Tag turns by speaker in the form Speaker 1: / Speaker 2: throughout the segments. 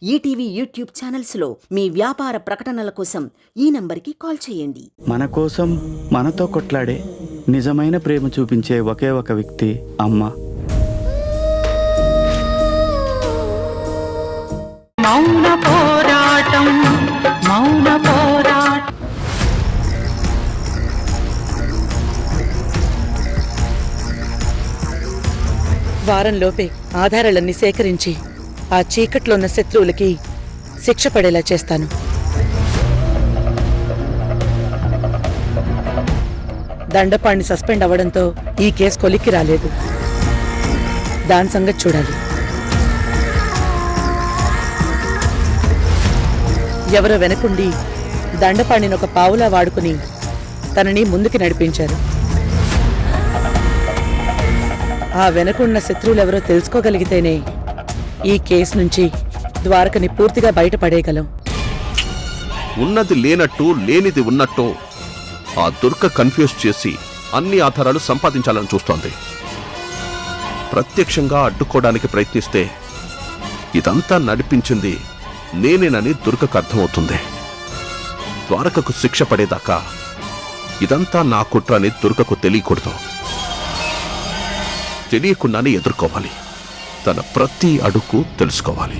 Speaker 1: ETV YouTube ఛానల్స్లో మీ వ్యాపార ప్రకటనల కోసం ఈ నంబర్కి కాల్ చేయండి.
Speaker 2: మన కోసం మనతో కొట్లాడే నిజమైన ప్రేమ చూపించే ఒకే ఒక వ్యక్తి అమ్మ.
Speaker 3: మౌన పోరాటం మౌన పోరాటం.
Speaker 4: వారంలోపే ఆధారాలన్నీ సేకరించి ఆ చీకట్లో ఉన్న శత్రువులకి శిక్ష పడేలా చేస్తాను. దండపాణి సస్పెండ్ అవ్వడంతో ఈ కేసు కొలిక్కి రాలేదు. దాని సంగతి చూడాలి. ఎవరో వెనకుండి దండపాణిని ఒక పావులా వాడుకుని తనని ముందుకి నడిపించారు. ఆ వెనకున్న శత్రువులెవరో తెలుసుకోగలిగితేనే ఈ కేసు నుంచి ద్వారకని పూర్తిగా బయటపడేయగలం.
Speaker 5: ఉన్నది లేనట్టు లేనిది ఉన్నట్టు ఆ దుర్గ కన్ఫ్యూజ్ చేసి అన్ని ఆధారాలు సంపాదించాలని చూస్తోంది. ప్రత్యక్షంగా అడ్డుకోవడానికి ప్రయత్నిస్తే ఇదంతా నడిపించింది నేనేనని దుర్గకు అర్థమవుతుంది. ద్వారకకు శిక్ష పడేదాకా ఇదంతా నా కుట్ర అని దుర్గకు తెలియకూడదు. తెలియకుండానే ఎదుర్కోవాలి. తన ప్రతి అడుగు తెలుసుకోవాలి.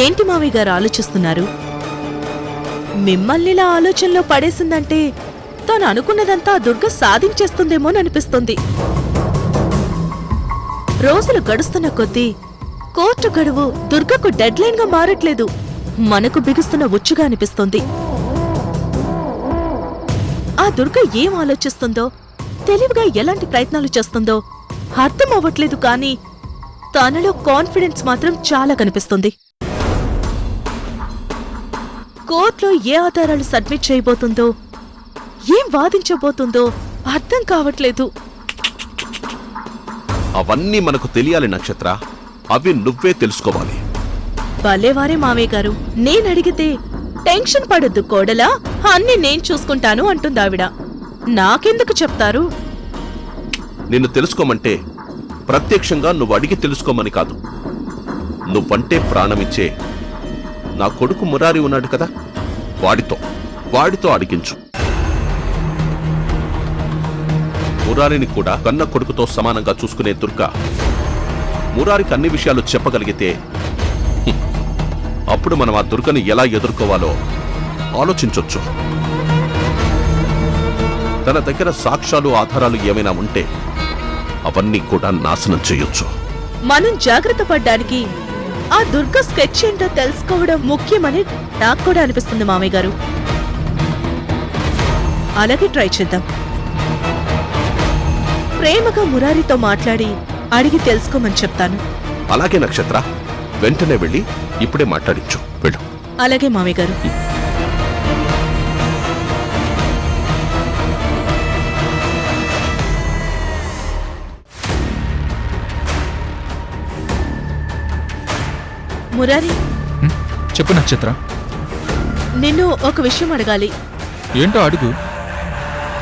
Speaker 6: ఏంటి మావయ్య గారు ఆలోచిస్తున్నారు? మిమ్మల్నిలా ఆలోచనలో పడేసిందంటే తాను అనుకున్నదంతా దుర్గ సాధించేస్తుందేమోననిపిస్తుంది. రోజులు గడుస్తున్న కొద్దీ కోర్టు గడువు దుర్గకు డెడ్ లైన్ గా మారట్లేదు, మనకు బిగుస్తున్న ఉచ్చుగా అనిపిస్తుంది. ఆ దుర్గ ఏం ఆలోచిస్తుందో, తెలివిగా ఎలాంటి ప్రయత్నాలు చేస్తుందో అర్థం అవ్వట్లేదు. కానీ తనలో కాన్ఫిడెన్స్ మాత్రం చాలా కనిపిస్తుంది. కోర్టులో ఏ ఆధారాలు సబ్మిట్ చేయబోతుందో, ఏం వాదించబోతుందో అర్థం కావట్లేదు.
Speaker 5: అవన్నీ మనకు తెలియాలి నక్షత్ర. అవి నువ్వే తెలుసుకోవాలి.
Speaker 6: భలేవారే మావయ్య గారు. నేనడిగితే టెన్షన్ పడొద్దు కోడలా, అన్నీ నేను చూసుకుంటాను అంటుందావిడ. నాకెందుకు చెప్తారు?
Speaker 5: నిన్ను తెలుసుకోమంటే ప్రత్యక్షంగా నువ్వు అడిగి తెలుసుకోమని కాదు. నువ్వంటే ప్రాణమిచ్చే నా కొడుకు మురారి ఉన్నాడు కదా, వాడితో అడిగించు. మురారిని కూడా కన్న కొడుకుతో సమానంగా చూసుకునే దుర్గ మురారికి అన్ని విషయాలు చెప్పగలిగితే అప్పుడు మనం ఆ దుర్గని ఎలా ఎదుర్కోవాలో ఆలోచించొచ్చు. తన దగ్గర సాక్ష్యాలు ఆధారాలు ఏమైనా ఉంటే అవన్నీ కూడా నాశనం చేయొచ్చు.
Speaker 6: మనం జాగ్రత్త పడ్డానికి ఆ దుర్గ స్కెచ్ ఏంటో తెలుసుకోవడం ముఖ్యమని నాకు కూడా అనిపిస్తుంది మామయ్య గారు. అలాగే ట్రై చేద్దాం. ప్రేమగా మురారితో మాట్లాడి అడిగి తెలుసుకోమని చెప్తాను.
Speaker 5: అలాగే నక్షత్ర, వెంటనే వెళ్ళి ఇప్పుడే మాట్లాడించు. వెళ్ళు.
Speaker 6: అలాగే మామయ్య గారు. మురారి,
Speaker 7: చెప్పు నక్షత్ర.
Speaker 6: నిన్ను ఒక విషయం అడగాలి.
Speaker 7: ఏంటో అడుగు.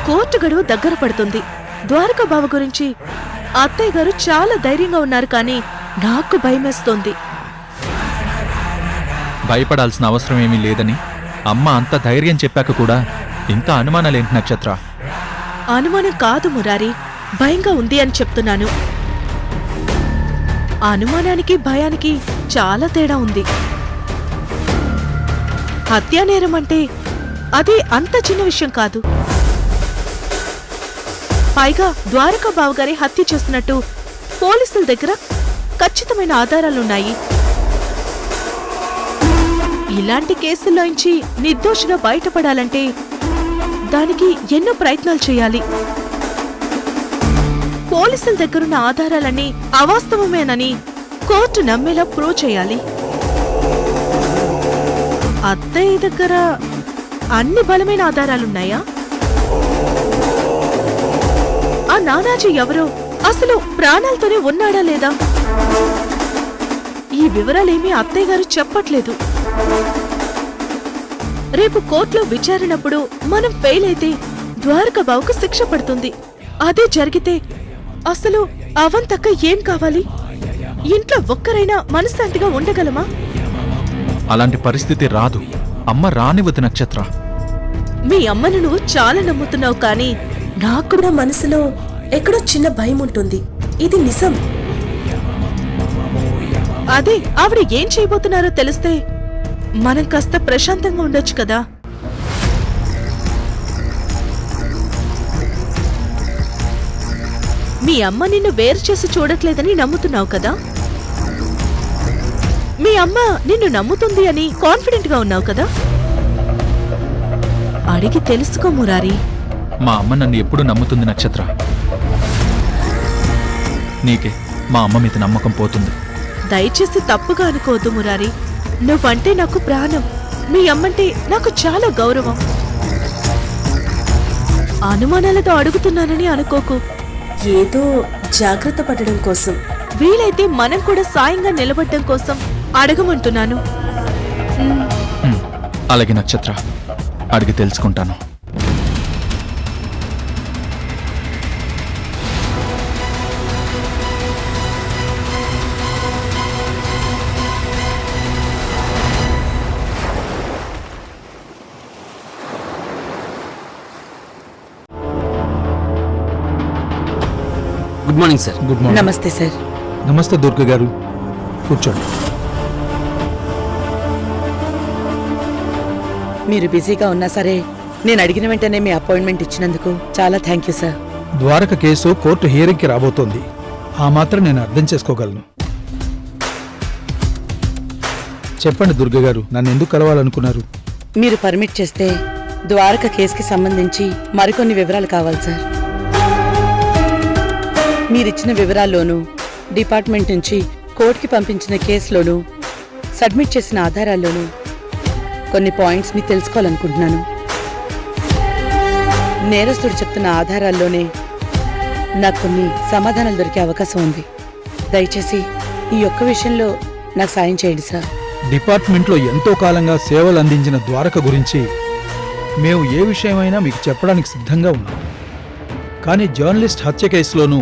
Speaker 6: కోర్టు గడువు దగ్గర పడుతుంది. ద్వారకా బావ గురించి అత్తయ్య గారు చాలా ధైర్యంగా ఉన్నారు, కానీ నాకు భయమేస్తోంది.
Speaker 7: భయపడాల్సిన అవసరం ఏమీ లేదని అమ్మ అంత ధైర్యం చెప్పాక కూడా ఇంకా అనుమానాలేంటి నక్షత్ర?
Speaker 6: అనుమానం కాదు మురారి, భయంగా ఉంది అని చెప్తున్నాను. అనుమానానికి భయానికి చాలా తేడా ఉంది. హత్యానేరం అంటే అది అంత చిన్న విషయం కాదు. పైగా ద్వారకా బావగారి హత్య చేస్తున్నట్టు పోలీసుల దగ్గర ఖచ్చితమైన ఆధారాలున్నాయి. ఇలాంటి కేసుల్లోంచి నిర్దోషిగా బయటపడాలంటే దానికి ఎన్నో ప్రయత్నాలు చేయాలి. పోలీసుల దగ్గరున్న ఆధారాలన్నీ అవాస్తవమేనని కోర్టు నమ్మేలా ప్రూవ్ చేయాలి. అత్తయ్య దగ్గర అన్ని బలమైన ఆధారాలున్నాయా? ఆ నానాజీ ఎవరో, అసలు ప్రాణాలతోనే ఉన్నాడా లేదా? ఈ వివరాలేమీ అత్తయ్య గారు చెప్పట్లేదు. రేపు కోర్టులో విచారణప్పుడు మనం ఫెయిల్ అయితే ద్వారకాబావుకు శిక్ష పడుతుంది. అదే జరిగితే అసలు అవంతక్క ఏం కావాలి? ఇంట్లో ఒక్కరైనా మనశ్శాంతిగా ఉండగలమా?
Speaker 7: అలాంటి పరిస్థితి రాదు. అమ్మ రానివ్వదు నక్షత్ర.
Speaker 6: మీ అమ్మను నువ్వు చాలా నమ్ముతున్నావు, కానీ
Speaker 8: నాకు కూడా మనసులో ఎక్కడో చిన్న భయం ఉంటుంది. ఇది నిజం.
Speaker 6: అదే ఆవిడ ఏం చేయబోతున్నారో తెలిస్తే మనం కాస్త ప్రశాంతంగా ఉండొచ్చు కదా. మీ అమ్మ నిన్ను వేరు చేసి చూడట్లేదని నమ్ముతున్నావు కదా. మీ అమ్మ నిన్ను నమ్ముతుంది అని కాన్ఫిడెంట్ గా ఉన్నావు కదా. అడిగి తెలుసుకో మురారి.
Speaker 7: మా అమ్మ నన్ను ఎప్పుడు నమ్ముతుంది నక్షత్ర. నీకే మా అమ్మ మీద నమ్మకం పోతుంది.
Speaker 6: దయచేసి తప్పుగా అనుకోవద్దు మురారి. నువ్వంటే నాకు ప్రాణం. మీ అమ్మంటే నాకు చాలా గౌరవం. అనుమానాలతో అడుగుతున్నానని అనుకోకు.
Speaker 8: ఏదో జాగ్రత్త పడడం కోసం,
Speaker 6: వీలైతే మనం కూడా సాయంగా నిలబడడం కోసం అడగమంటున్నాను.
Speaker 7: అలాగే నక్షత్ర, అడిగి తెలుసుకుంటాను.
Speaker 9: Good morning sir.
Speaker 7: Good morning.
Speaker 4: నమస్తే సార్.
Speaker 10: నమస్తే దుర్గ గారు, కూర్చోండి.
Speaker 4: మీరు బిజీగా ఉన్నా సరే నేను అడిగిన వెంటనే మీ అపాయింట్మెంట్ ఇచ్చినందుకు చాలా thank you sir.
Speaker 10: Dwaraka case court హియరింగ్కి రాబోతోంది. ఆ మాత్రం నేను అర్థం చేసుకోగలను. చెప్పండి దుర్గ గారు, నన్ను ఎందుకు కలవాలనుకున్నారు?
Speaker 4: మీరు పర్మిట్ చేస్తే ద్వారక కేసుకి సంబంధించి మరికొన్ని వివరాలు కావాలి సార్. మీరిచ్చిన వివరాల్లోనూ, డిపార్ట్మెంట్ నుంచి కోర్టుకి పంపించిన కేసులోనూ, సబ్మిట్ చేసిన ఆధారాల్లోనూ కొన్ని పాయింట్స్ని తెలుసుకోవాలనుకుంటున్నాను. నేరస్తుడు చెప్తున్న ఆధారాల్లోనే నాకు కొన్ని సమాధానాలు దొరికే అవకాశం ఉంది. దయచేసి ఈ ఒక్క విషయంలో నాకు సాయం చేయండి సార్.
Speaker 10: డిపార్ట్మెంట్లో ఎంతో కాలంగా సేవలు అందించిన ద్వారక గురించి మేము ఏ విషయమైనా మీకు చెప్పడానికి సిద్ధంగా ఉన్నాం. కానీ జర్నలిస్ట్ హత్య కేసులోనూ,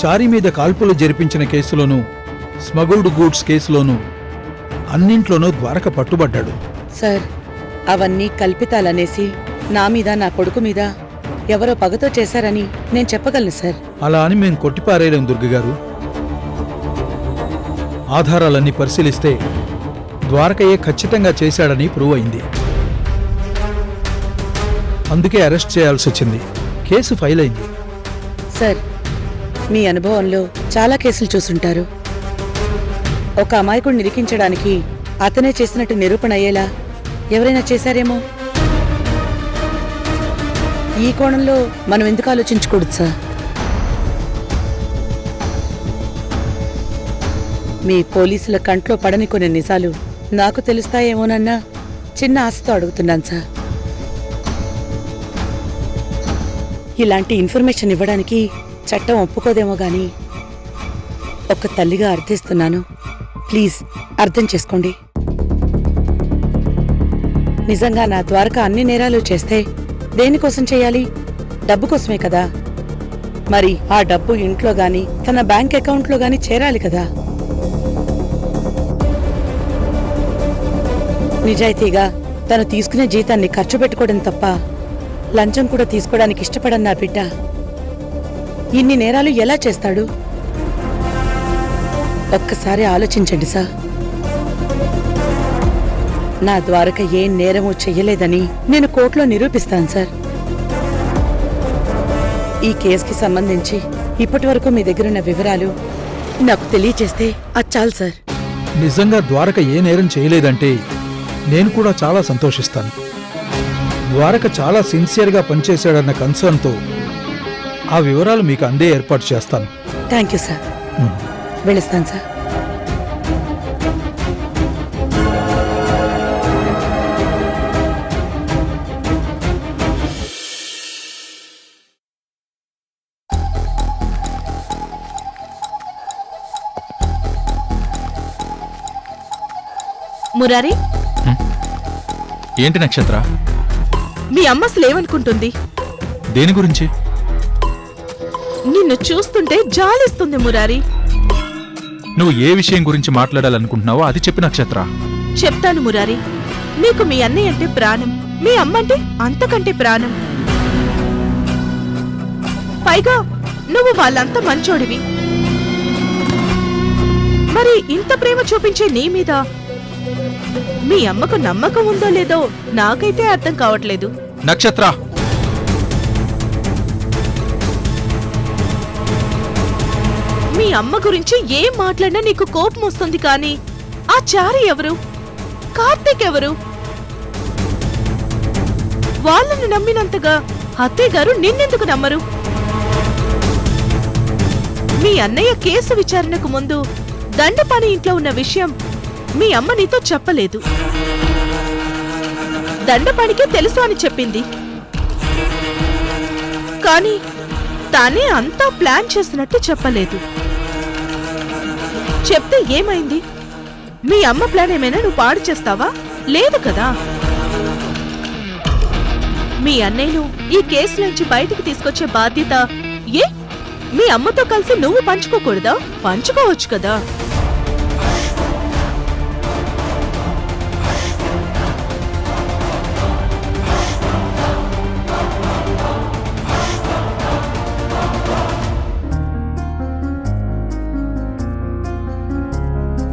Speaker 10: చారీ మీద కాల్పులు జరిపించిన కేసులోనూ, స్మగుల్డ్ గూడ్స్ కేసులోనూ అన్నింట్లోనూ ద్వారక పట్టుబడ్డాడు.
Speaker 4: సార్, అవన్నీ కల్పితాలనేసి నా మీద, నా కొడుకు మీద ఎవరో పగతో చేశారని నేను చెప్పగలను సార్.
Speaker 10: అలా అని మేము కొట్టిపారేయలేం దుర్గ గారు. ఆధారాలన్నీ పరిశీలిస్తే ద్వారకయే ఖచ్చితంగా చేశాడని ప్రూవ్ అయింది. అందుకే అరెస్ట్ చేయాల్సి వచ్చింది. కేసు ఫైల్ అయింది.
Speaker 4: సార్, మీ అనుభవంలో చాలా కేసులు చూసుంటారు. ఒక అమాయకుడిని నిరికించడానికి అతనే చేసినట్టు నిరూపణ అయ్యేలా ఎవరైనా చేశారేమో. ఈ కోణంలో మనం ఎందుకు ఆలోచించకూడదు సార్? మీ పోలీసుల కంట్లో పడని కొన్ని నిజాలు నాకు తెలుస్తాయేమోనన్న చిన్న ఆశతో అడుగుతున్నాను సార్. ఇలాంటి ఇన్ఫర్మేషన్ ఇవ్వడానికి చట్టం ఒప్పుకోదేమో గాని ఒక తల్లిగా అర్థిస్తున్నాను. ప్లీజ్ అర్థం చేసుకోండి. నిజంగా నా ద్వారక అన్ని నేరాలు చేస్తే దేనికోసం చేయాలి? డబ్బు కోసమే కదా. మరి ఆ డబ్బు ఇంట్లో గాని, తన బ్యాంక్ అకౌంట్లో గాని చేరాలి కదా. నిజాయితీగా తను తీసుకునే జీతాన్ని ఖర్చు పెట్టుకోవడం తప్ప లంచం కూడా తీసుకోవడానికి ఇష్టపడని నా బిడ్డ ఇన్ని నేరాలు ఎలా చేస్తాడు? ఒక్కసారి ఆలోచించండి సార్. నా ద్వారక ఏ నేరమూ చెయ్యలేదని నేను కోర్టులో నిరూపిస్తాను సార్. ఈ కేసుకి సంబంధించి ఇప్పటి వరకు మీ దగ్గరున్న వివరాలు నాకు తెలియచేస్తే అది చాలు సార్.
Speaker 10: నిజంగా ద్వారక ఏ నేరం చేయలేదంటే నేను కూడా చాలా సంతోషిస్తాను. ద్వారక చాలా సిన్సియర్గా పనిచేశాడన్న కన్సర్న్తో ఆ వివరాలు మీకు అందే ఏర్పాటు చేస్తాను.
Speaker 4: Thank you sir. వెళ్ళిస్తాను సార్.
Speaker 6: మురారి,
Speaker 7: ఏంటి నక్షత్ర?
Speaker 6: మీ అమ్మ అసలు ఏమనుకుంటుంది?
Speaker 7: దేని గురించి?
Speaker 6: నిన్ను చూస్తుంటే జాలిస్తుంది మురారి.
Speaker 7: నువ్వు ఏ విషయం గురించి మాట్లాడాలనుకుంటున్నావో అది చెప్పు నక్షత్ర.
Speaker 6: చెప్తాను మురారి. నీకు మీ అన్నయ్య అంటే ప్రాణం, మీ అమ్మ అంటే అంతకంటే ప్రాణం. పైగా నువ్వు వాళ్ళంతా మంచోడివి. మరి ఇంత ప్రేమ చూపించే నీ మీద మీ అమ్మకు నమ్మకం ఉందో లేదో నాకైతే అర్థం కావట్లేదు.
Speaker 7: నక్షత్ర,
Speaker 6: మీ అమ్మ గురించి ఏం మాట్లాడినా నీకు కోపం వస్తుంది, కానీ ఆ చారి ఎవరు, కార్తీక్ ఎవరు? వాళ్ళని నమ్మినంతగా అత్తయ్య గారు నిన్నెందుకు నమ్మరు? మీ అన్నయ్య కేసు విచారణకు ముందు దండపాణి ఇంట్లో ఉన్న విషయం మీ అమ్మ నీతో చెప్పలేదు. దండపాణికి తెలుసు అని చెప్పింది, కానీ తానే అంతా ప్లాన్ చేసినట్టు చెప్పలేదు. చెప్తే ఏమైంది? మీ అమ్మ ప్లాన్ ఏమైనా నువ్వు పాడు చేస్తావా? లేదు కదా. మీ అన్నయ్యను ఈ కేసు నుంచి బయటికి తీసుకొచ్చే బాధ్యత ఏ మీ అమ్మతో కలిసి నువ్వు పంచుకోకూడదా? పంచుకోవచ్చు కదా.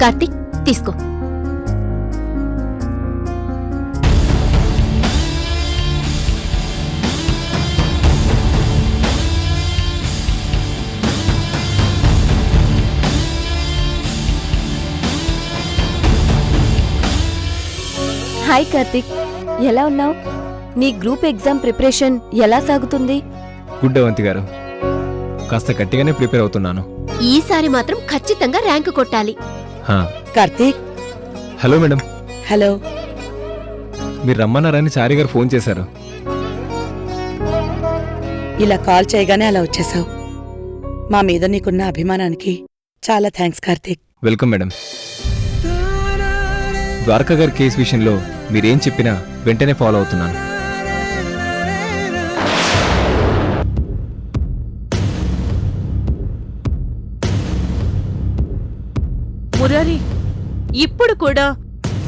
Speaker 11: కార్తీక్, తీసుకో. హాయ్ కార్తీక్, ఎలా ఉన్నావు? నీ గ్రూప్ ఎగ్జామ్ ప్రిపరేషన్ ఎలా సాగుతుంది?
Speaker 9: గుడ్ అవంతి గారు, కాస్త గట్టిగానే ప్రిపేర్ అవుతున్నాను.
Speaker 11: ఈసారి మాత్రం ఖచ్చితంగా ర్యాంకు కొట్టాలి.
Speaker 4: కార్తీక్.
Speaker 9: Hello madam.
Speaker 4: హలో.
Speaker 9: మీరు రమ్మన్నారని చారి గారు ఫోన్ చేశారు.
Speaker 4: ఇలా కాల్ చేయగానే అలా వచ్చేసావు. మా మీద నీకున్న అభిమానానికి చాలా thanks Karthik.
Speaker 9: Welcome madam. Dwaraka గారి కేసు విషయంలో మీరేం చెప్పినా వెంటనే ఫాలో అవుతున్నాను.
Speaker 6: మురారి, ఇప్పుడు కూడా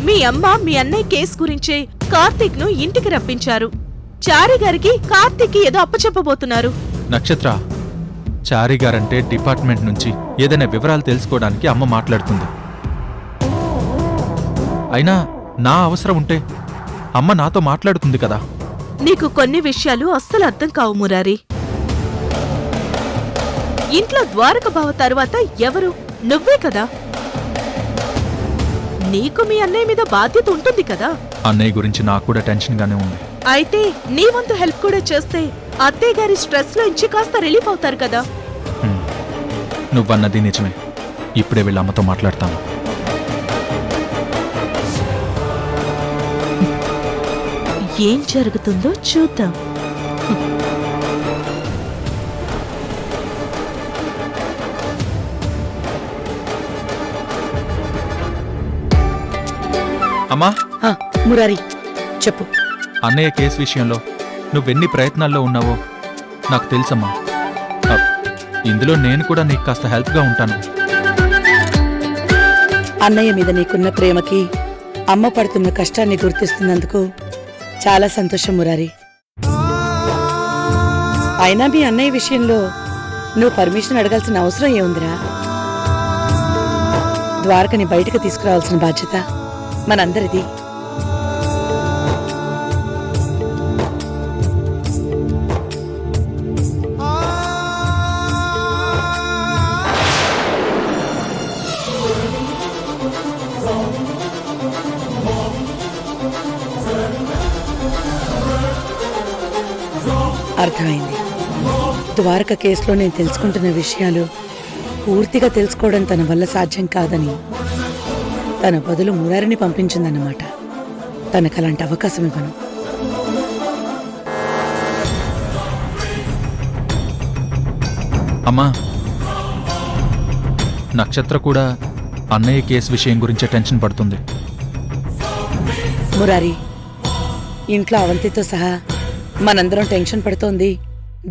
Speaker 6: మీ అమ్మ మీ అన్నయ్య కేసు గురించే కార్తీక్ ను ఇంటికి రప్పించారు. చారి గారికి కార్తీక్ ఏదో అప్పచెప్పబోతున్నారు.
Speaker 7: నక్షత్ర, చారి గారంటే డిపార్ట్మెంట్ నుంచి ఏదైనా వివరాలు తెలుసుకోవడానికి అమ్మ మాట్లాడుతుంది. అయినా నా అవసరం ఉంటే అమ్మ నాతో మాట్లాడుతుంది కదా.
Speaker 6: నీకు కొన్ని విషయాలు అస్సలు అర్థం కావు మురారి. ఇంట్లో ద్వారక బావ తరువాత ఎవరు? నువ్వే కదా. నీకు మీ అన్నయ్య మీద బాధ్యత ఉంటుంది కదా.
Speaker 7: అన్నయ్య గురించి నాకు కూడా టెన్షన్ గానే ఉంది.
Speaker 6: అయితే నీ వంతు హెల్ప్ కూడా చేస్తే అత్తయ్య గారి స్ట్రెస్ లో ఇచ్చి కాస్త రిలీఫ్ అవుతారు కదా.
Speaker 7: నువ్వన్నది నిజమే. ఇప్పుడే వెళ్ళి అమ్మతో మాట్లాడతాను.
Speaker 6: ఏం జరుగుతుందో చూద్దాం.
Speaker 7: అమ్మా,
Speaker 4: మురారి చెప్పు.
Speaker 7: అన్నయ్య కేసు విషయంలో నువ్వెన్ని ప్రయత్నాల్లో ఉన్నావో నాకు తెలుసమ్మా. ఇందులో నేను కూడా నీకు కాస్త హెల్ప్గా ఉంటాను.
Speaker 4: అన్నయ్య మీద నీకున్న ప్రేమకి అమ్మ పడుతున్న కష్టాన్ని గుర్తిస్తున్నందుకు చాలా సంతోషం మురారి. అయినా మీ అన్నయ్య విషయంలో నువ్వు పర్మిషన్ అడగాల్సిన అవసరం ఏముందిరా? ద్వారకని బయటకు తీసుకురావాల్సిన బాధ్యత మనందరిది. అర్థమైంది. ద్వారక కేసులో నేను తెలుసుకుంటున్న విషయాలు పూర్తిగా తెలుసుకోవడం తన వల్ల సాధ్యం కాదని తన బదులు మురారిని పంపించిందన్నమాట. తనకు అలాంటి అవకాశం ఇవ్వను.
Speaker 7: అమ్మా, నక్షత్ర కూడా అన్నయ్య కేసు విషయం గురించే టెన్షన్ పడుతుంది.
Speaker 4: మురారి, ఇంట్లో అవంతితో సహా మనందరం టెన్షన్ పడుతోంది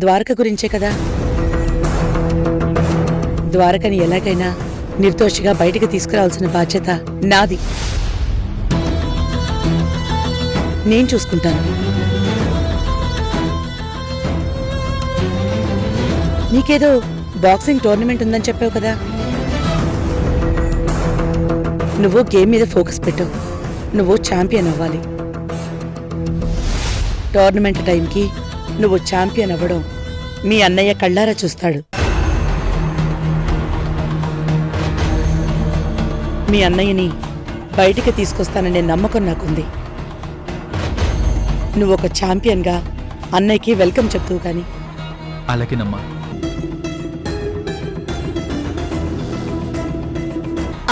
Speaker 4: ద్వారక గురించే కదా. ద్వారకని ఎలాగైనా నిర్దోషిగా బయటికి తీసుకురావాల్సిన బాధ్యత నాది. నేను చూసుకుంటాను. నీకేదో బాక్సింగ్ టోర్నమెంట్ ఉందని చెప్పావు కదా, నువ్వు గేమ్ మీద ఫోకస్ పెట్టు. నువ్వు ఛాంపియన్ అవ్వాలి. టోర్నమెంట్ టైంకి నువ్వు ఛాంపియన్ అవ్వడం మీ అన్నయ్య కళ్ళారా చూస్తాడు. మీ అన్నయ్యని బయటికి తీసుకొస్తాననే నమ్మకం నాకుంది. నువ్వు ఒక ఛాంపియన్గా అన్నయ్యకి వెల్కమ్ చెప్తావు కానీ.
Speaker 7: అలాగేనమ్మా.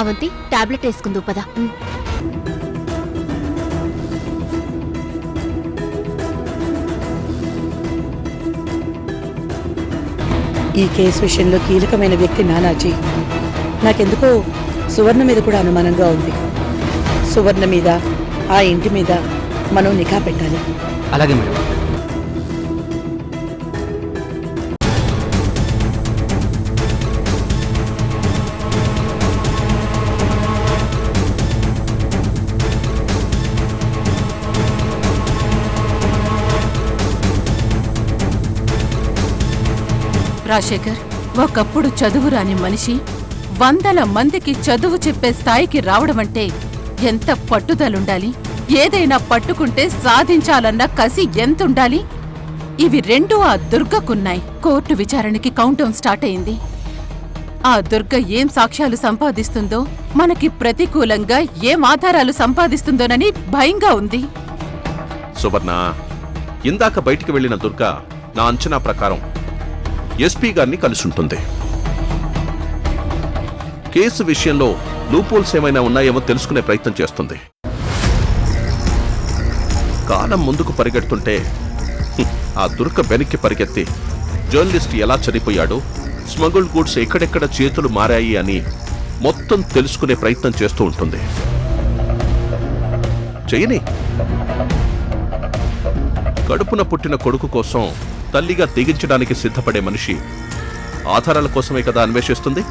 Speaker 11: అవంతి టాబ్లెట్ వేసుకుందు పదా.
Speaker 4: ఈ కేసు విషయంలో కీలకమైన వ్యక్తి నానాజీ. నాకెందుకో సువర్ణ మీద కూడా అనుమానంగా ఉంది. సువర్ణ మీద, ఆ ఇంటి మీద మనం నిఘా పెట్టాలి.
Speaker 9: అలాగే మేడం.
Speaker 6: రాజశేఖర్, ఒకప్పుడు చదువు రాని మనిషి 100 మందికి చదువు చెప్పే స్థాయికి రావడమంటే ఎంత పట్టుదలుండాలి, ఏదైనా పట్టుకుంటే సాధించాలన్న కసి ఎంతుండాలి. ఇవి రెండూ ఆ దుర్గకున్నాయి. కోర్టు విచారణకి కౌంటౌన్ స్టార్ట్ అయింది. ఆ దుర్గ ఏం సాక్ష్యాలు సంపాదిస్తుందో, మనకి ప్రతికూలంగా ఏం ఆధారాలు సంపాదిస్తుందోనని భయంగా ఉంది.
Speaker 5: సువర్ణ, ఇందాక బయటికి వెళ్లిన దుర్గ నా అంచనా ప్రకారం ఎస్పీ గారిని కలిసుంటుంది. కేసు విషయంలో లూపోల్స్ ఏమైనా ఉన్నాయేమో తెలుసుకునే ప్రయత్నం చేస్తుంది. కాలం ముందుకు పరిగెడుతుంటే ఆ దుర్గ వెనక్కి పరిగెత్తి జర్నలిస్ట్ ఎలా చనిపోయాడో, స్మగుల్ గూడ్స్ ఎక్కడెక్కడ చేతులు మారాయి అని మొత్తం తెలుసుకునే ప్రయత్నం చేస్తూ ఉంటుంది. చెయ్యని. కడుపున పుట్టిన కొడుకు కోసం తల్లిగా తెగించడానికి సిద్ధపడే మనిషి ఆధారాల కోసమే కదా అన్వేషిస్తుంది.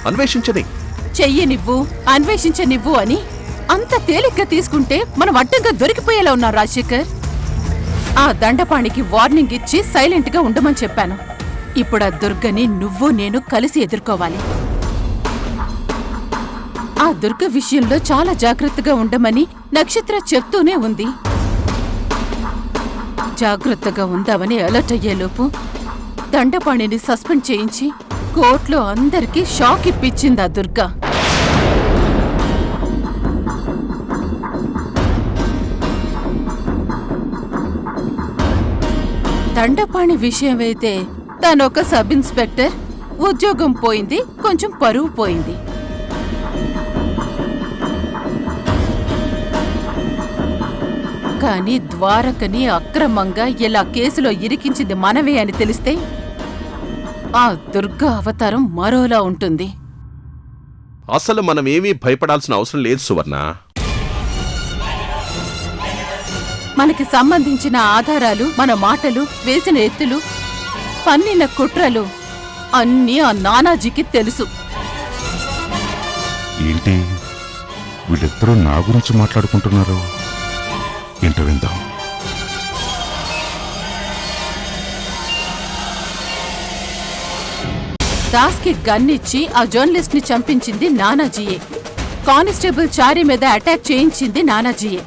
Speaker 5: అన్వేషించని.
Speaker 6: చెయ్యనివ్వు, అన్వేషించనివ్వు అని అంత తేలిగ్గా తీసుకుంటే మనం అడ్డంగా దొరికిపోయేలా ఉన్నాం రాజశేఖర్. ఆ దండపాణికి వార్నింగ్ ఇచ్చి సైలెంట్ గా ఉండమని చెప్పాను. ఇప్పుడు ఆ దుర్గని నువ్వు నేను కలిసి ఎదుర్కోవాలి. ఆ దుర్గ విషయంలో చాలా జాగ్రత్తగా ఉండమని నక్షత్ర చెప్తూనే ఉంది. జాగ్రత్తగా ఉందామని అలర్ట్ అయ్యేలోపు దండపాణిని సస్పెండ్ చేయించి కోర్టులో అందరికీ షాక్ ఇప్పించింది ఆ దుర్గ. దండపాణి విషయమైతే తనొక సబ్ ఇన్స్పెక్టర్, ఉద్యోగం పోయింది, కొంచెం పరువు పోయింది. కానీ ద్వారకని అక్రమంగా ఇలా కేసులో ఇరికించింది మనవే అని తెలిస్తే ఆ దుర్గ అవతారం మరోలా ఉంటుంది.
Speaker 5: అసలు మనం ఏమీ భయపడాల్సిన అవసరం లేదు సువర్ణ.
Speaker 6: మనకి సంబంధించిన ఆధారాలు, మన మాటలు, వేసిన ఎత్తులు, పన్నిన కుట్రలు అన్నీ ఆ నానాజీకి తెలుసు.
Speaker 12: ఏంటి వీళ్ళిద్దరూ నా గురించి మాట్లాడుకుంటున్నారు? ఏంటో విందాం.
Speaker 6: దాస్కి గన్నిచ్చి ఆ జర్నలిస్ట్ ని చంపించింది నానాజీయే. కానిస్టేబుల్ చారి మీద అటాక్ చేయించింది నానాజీయే.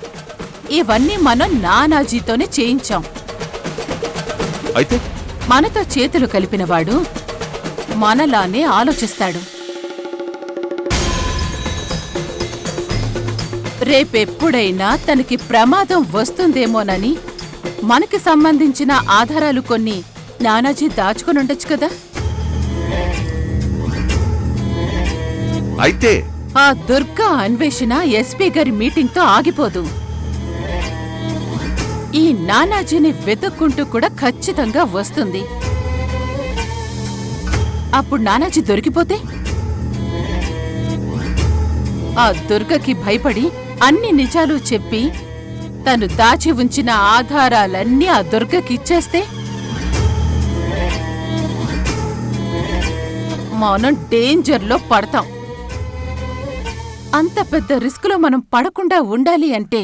Speaker 6: ఇవన్నీ మనం నానాజీతోనే చేయించాం.
Speaker 5: అయితే
Speaker 6: మనతో చేతులు కలిపినవాడు మనలానే ఆలోచిస్తాడు. రేపెప్పుడైనా తనకి ప్రమాదం వస్తుందేమోనని మనకి సంబంధించిన ఆధారాలు కొన్ని నానాజీ దాచుకునుండొచ్చు కదా.
Speaker 5: అయితే
Speaker 6: ఆ దుర్గా అన్వేషణ ఎస్పీ గారి మీటింగ్తో ఆగిపోదు. ఈ నానాజీని వెతుక్కుంటూ కూడా ఖచ్చితంగా వస్తుంది. అప్పుడు నానాజీ దొరికిపోతే ఆ దుర్గకి భయపడి అన్ని నిజాలు చెప్పి
Speaker 3: తను దాచి ఉంచిన ఆధారాలన్నీ ఆ దుర్గకిచ్చేస్తే మనం డేంజర్లో పడతాం. అంత పెద్ద రిస్కులో మనం పడకుండా ఉండాలి అంటే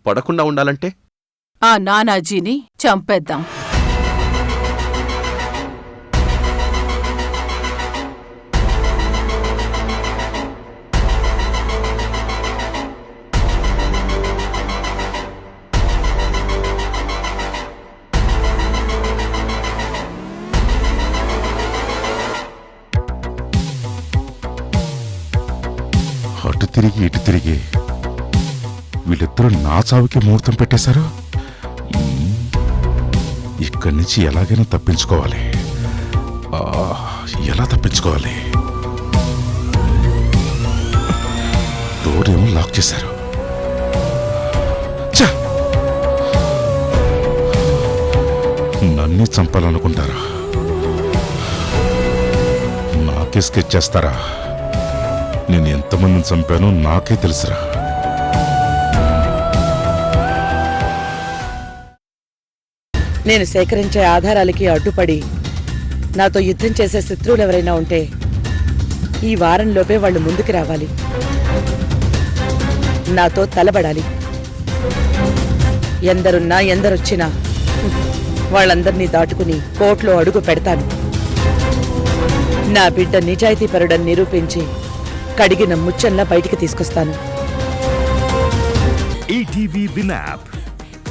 Speaker 5: పడకుండా ఉండాలంటే
Speaker 3: ఆ నానాజీని చంపేద్దాం.
Speaker 12: అటు తిరిగి ఇటు తిరిగి వీళ్ళిద్దరూ నా చావుకి ముహూర్తం పెట్టేశారు. ఇక్కడి నుంచి ఎలాగైనా తప్పించుకోవాలి. ఎలా తప్పించుకోవాలి? డోర్ ఏమో లాక్ చేశారు. ఛ! నన్నే చంపాలనుకుంటారా? నాకే స్కెచ్ చేస్తారా? నేను ఎంతమందిని చంపానో నాకే తెలుసురా.
Speaker 4: నేను సేకరించే ఆధారాలకి అడ్డుపడి నాతో యుద్ధం చేసే శత్రువులు ఎవరైనా ఉంటే ఈ వారంలోపే వాళ్ళు ముందుకు రావాలి, నాతో తలబడాలి. ఎందరున్నా ఎందరొచ్చినా వాళ్ళందర్నీ దాటుకుని కోర్టులో అడుగు పెడతాను. నా బిడ్డ నిజాయితీపరుడని నిరూపించి కడిగిన ముచ్చంలా బయటికి తీసుకొస్తాను.
Speaker 13: ఈటీవీ విన్ యాప్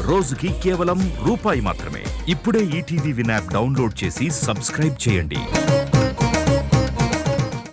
Speaker 13: రోజుకి కేవలం రూపాయి మాత్రమే. ఇప్పుడే ఈటీవీ విన్ యాప్ డౌన్లోడ్ చేసి సబ్స్క్రైబ్ చేయండి.